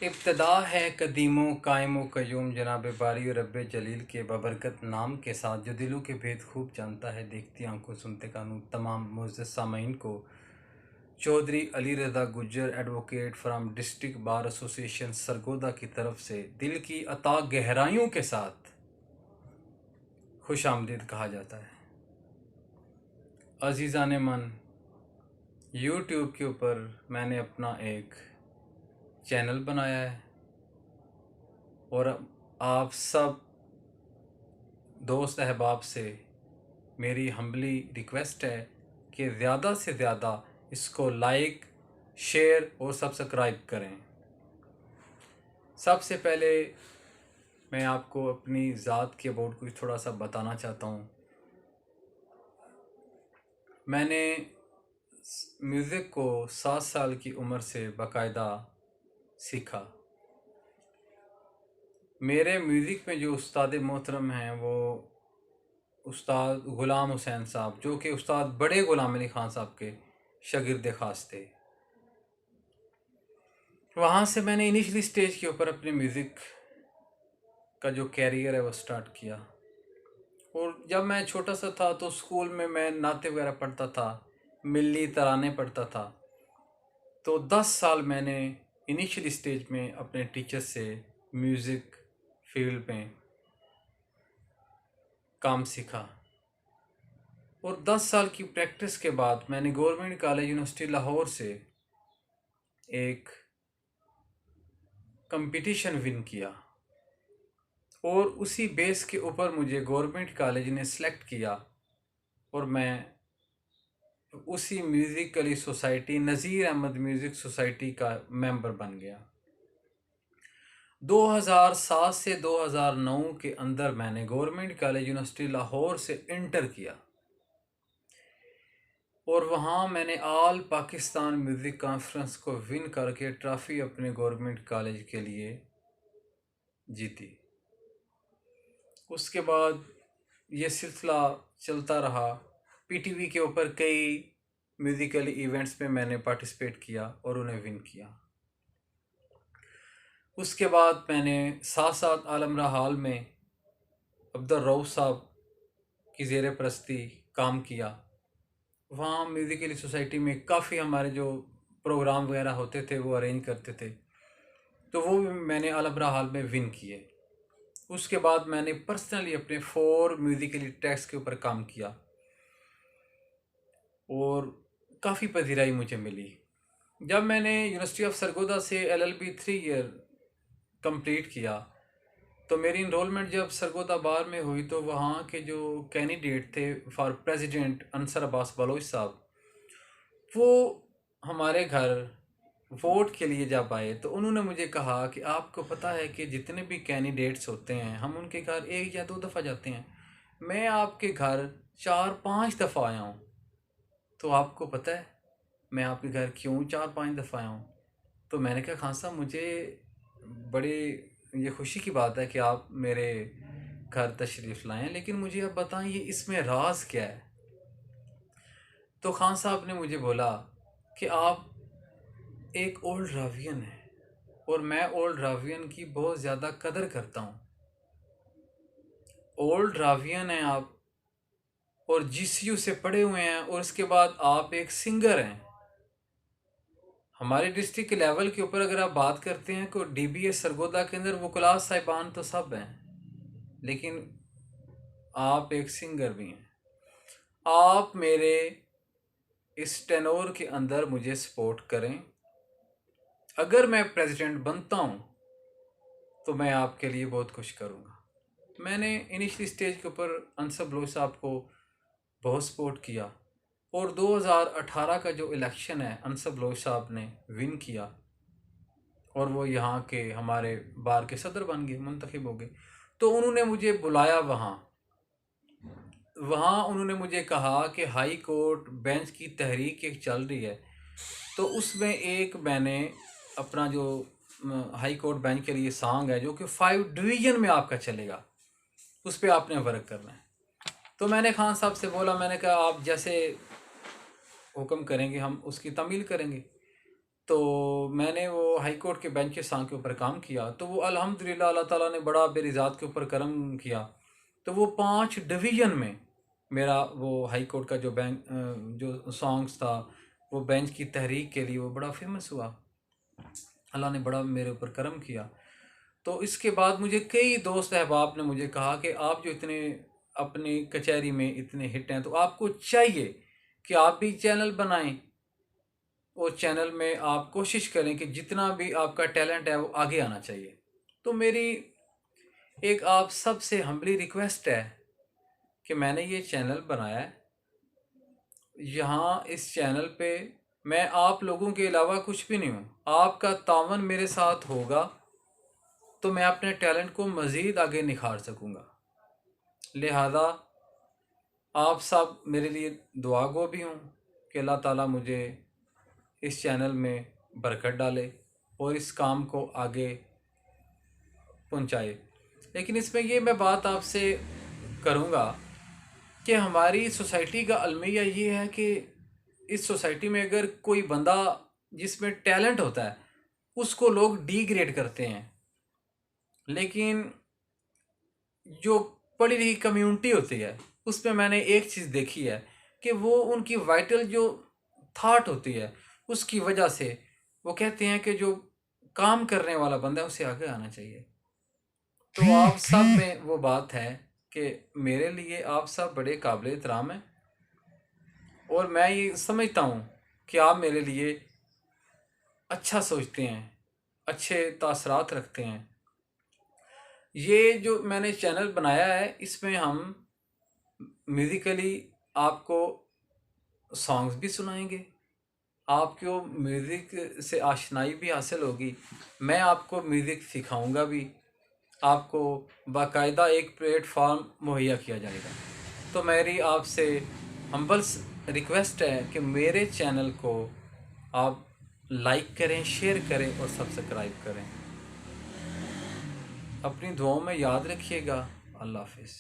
इब्तदा है कदीमों कायमो कयूम जनाब बारी रब्बे जलील के बबरकत नाम के साथ जो दिलों के भेद खूब जानता है, देखती आंखों सुनते कानून तमाम मुअज़्ज़ज़ सामीन को Chaudhry Ali Raza Gujjar advocate from district bar association Sargodha की तरफ से दिल की अता गहराइयों के साथ खुश आमदीद कहा जाता है। अज़ीज़ान मन, यूट्यूब के ऊपर मैंने अपना एक चैनल बनाया है और आप सब दोस्त अहबाब से मेरी हम्बली रिक्वेस्ट है कि ज़्यादा से ज़्यादा इसको लाइक, शेयर और सब्सक्राइब करें। सबसे पहले मैं आपको अपनी ज़ात के अबाउट कुछ थोड़ा सा बताना चाहता हूँ। मैंने म्यूज़िक को 7 साल की उम्र से बाकायदा सीखा। मेरे म्यूज़िक में जो उस्ताद मोहतरम हैं वो उस्ताद ग़ुलाम हुसैन साहब, जो कि उस्ताद बड़े ग़ुलाम अली ख़ान साहब के शागिर्द ख़ास थे। वहाँ से मैंने इनिशियली स्टेज के ऊपर अपने म्यूज़िक का जो कैरियर है वो स्टार्ट किया। और जब मैं छोटा सा था तो स्कूल में मैं नाते वगैरह पढ़ता था, मिल्ली तराने पढ़ता था। तो 10 साल मैंने इनिशियली स्टेज में अपने टीचर से म्यूज़िक फील्ड में काम सीखा। और 10 साल की प्रैक्टिस के बाद मैंने गवर्नमेंट कॉलेज यूनिवर्सिटी लाहौर से एक कंपटीशन विन किया और उसी बेस के ऊपर मुझे गवर्नमेंट कॉलेज ने सेलेक्ट किया और मैं उसी म्यूज़िकली सोसाइटी नज़ीर अहमद म्यूज़िक सोसाइटी का मेंबर बन गया। 2007 से 2009 के अंदर मैंने गवर्नमेंट कॉलेज यूनिवर्सिटी लाहौर से इंटर किया और वहाँ मैंने ऑल पाकिस्तान म्यूज़िक कॉन्फ्रेंस को विन करके ट्रॉफ़ी अपने गवर्नमेंट कॉलेज के लिए जीती। उसके बाद ये सिलसिला चलता रहा। पीटीवी के ऊपर कई म्यूज़िकल इवेंट्स में मैंने पार्टिसिपेट किया और उन्हें विन किया। उसके बाद मैंने साथ साथ आलमरा हॉल में अब्दुल रऊफ़ साहब की ज़ेर परस्ती काम किया। वहाँ म्यूज़िकली सोसाइटी में काफ़ी हमारे जो प्रोग्राम वगैरह होते थे वो अरेंज करते थे, तो वो भी मैंने आलमरा हॉल में विन किए। उसके बाद मैंने पर्सनली अपने 4 म्यूज़िकली ट्रैक्स के ऊपर काम किया और काफ़ी पजीराई मुझे मिली। जब मैंने यूनिवर्सिटी ऑफ सरगोदा से LLB 3 ईयर कंप्लीट किया तो मेरी इनरोलमेंट जब सरगोदा बार में हुई तो वहाँ के जो कैंडिडेट थे फॉर प्रेसिडेंट अंसर अब्बास बलोच साहब, वो हमारे घर वोट के लिए जब आए तो उन्होंने मुझे कहा कि आपको पता है कि जितने भी कैंडिडेट्स होते हैं हम उनके घर 1 या 2 दफ़ा जाते हैं, मैं आपके घर 4-5 दफ़ा आया हूँ, तो आपको पता है मैं आपके घर क्यों 4-5 दफ़ा आया हूँ? तो मैंने कहा खान साहब, मुझे बड़ी ये खुशी की बात है कि आप मेरे घर तशरीफ़ लाएं, लेकिन मुझे अब बताएं ये इसमें राज क्या है? तो खान साहब ने मुझे बोला कि आप एक ओल्ड रावियन है और मैं ओल्ड रावियन की बहुत ज़्यादा कदर करता हूँ। ओल्ड रावियन हैं आप और GCU से पढ़े हुए हैं और उसके बाद आप एक सिंगर हैं। हमारे डिस्ट्रिक्ट लेवल के ऊपर अगर आप बात करते हैं तो DBA सरगोदा के अंदर वकला साहिबान तो सब हैं, लेकिन आप एक सिंगर भी हैं। आप मेरे इस टेनोर के अंदर मुझे सपोर्ट करें। अगर मैं प्रेसिडेंट बनता हूँ तो मैं आपके लिए बहुत कुछ करूँगा। मैंने इनिशियली स्टेज के ऊपर अंसर बलोच साहब को बहुत सपोर्ट किया और 2018 का जो इलेक्शन है अंसर बलोच साहब ने विन किया और वो यहाँ के हमारे बार के सदर बन गए, मुंतखब हो गए। तो उन्होंने मुझे बुलाया वहाँ उन्होंने मुझे कहा कि हाई कोर्ट बेंच की तहरीक एक चल रही है, तो उसमें एक मैंने अपना जो हाई कोर्ट बेंच के लिए सॉन्ग है जो कि 5 डिवीज़न में आपका चलेगा, उस पर आपने वर्क करना है। तो मैंने खान साहब से बोला, मैंने कहा आप जैसे हुक्म करेंगे हम उसकी तमील करेंगे। तो मैंने वो हाई कोर्ट के बेंच के सांग के ऊपर काम किया, तो वो अल्हम्दुलिल्लाह अल्लाह ताला ने बड़ा मेरी ज़ात के ऊपर करम किया। तो वो 5 डिवीज़न में मेरा वो हाई कोर्ट का जो सॉन्ग्स था, वो बेंच की तहरीक के लिए वो बड़ा फेमस हुआ। अल्लाह ने बड़ा मेरे ऊपर करम किया। तो इसके बाद मुझे कई दोस्त अहबाब ने मुझे कहा कि आप जो इतने अपनी कचहरी में इतने हिट हैं, तो आपको चाहिए कि आप भी चैनल बनाएं और चैनल में आप कोशिश करें कि जितना भी आपका टैलेंट है वो आगे आना चाहिए। तो मेरी एक आप सब से हम्बली रिक्वेस्ट है कि मैंने ये चैनल बनाया है। यहाँ इस चैनल पे मैं आप लोगों के अलावा कुछ भी नहीं हूँ। आपका तावन मेरे साथ होगा तो मैं अपने टैलेंट को मज़ीद आगे निखार सकूँगा। लिहाजा आप सब मेरे लिए दुआ गो भी हूँ कि अल्लाह ताला मुझे इस चैनल में बरकत डाले और इस काम को आगे पहुँचाए। लेकिन इसमें ये मैं बात आपसे करूँगा कि हमारी सोसाइटी का अलमिया ये है कि इस सोसाइटी में अगर कोई बंदा जिसमें टैलेंट होता है उसको लोग डिग्रेड करते हैं, लेकिन जो पढ़ी लिखी कम्युनिटी होती है उसमें मैंने एक चीज़ देखी है कि वो उनकी वाइटल जो थाट होती है उसकी वजह से वो कहते हैं कि जो काम करने वाला बंदा है उसे आगे आना चाहिए। तो आप सब में वो बात है कि मेरे लिए आप सब बड़े काबिल एहतराम हैं और मैं ये समझता हूँ कि आप मेरे लिए अच्छा सोचते हैं, अच्छे तासरात रखते हैं। ये जो मैंने चैनल बनाया है इसमें हम म्यूज़िकली आपको सॉन्ग्स भी सुनाएंगे, आपको म्यूज़िक से आशनाई भी हासिल होगी, मैं आपको म्यूज़िक सिखाऊंगा भी, आपको बाकायदा एक प्लेटफॉर्म मुहैया किया जाएगा। तो मेरी आपसे हम्बल रिक्वेस्ट है कि मेरे चैनल को आप लाइक करें, शेयर करें और सब्सक्राइब करें। अपनी दुआओं में याद रखिएगा। अल्लाह हाफिज़।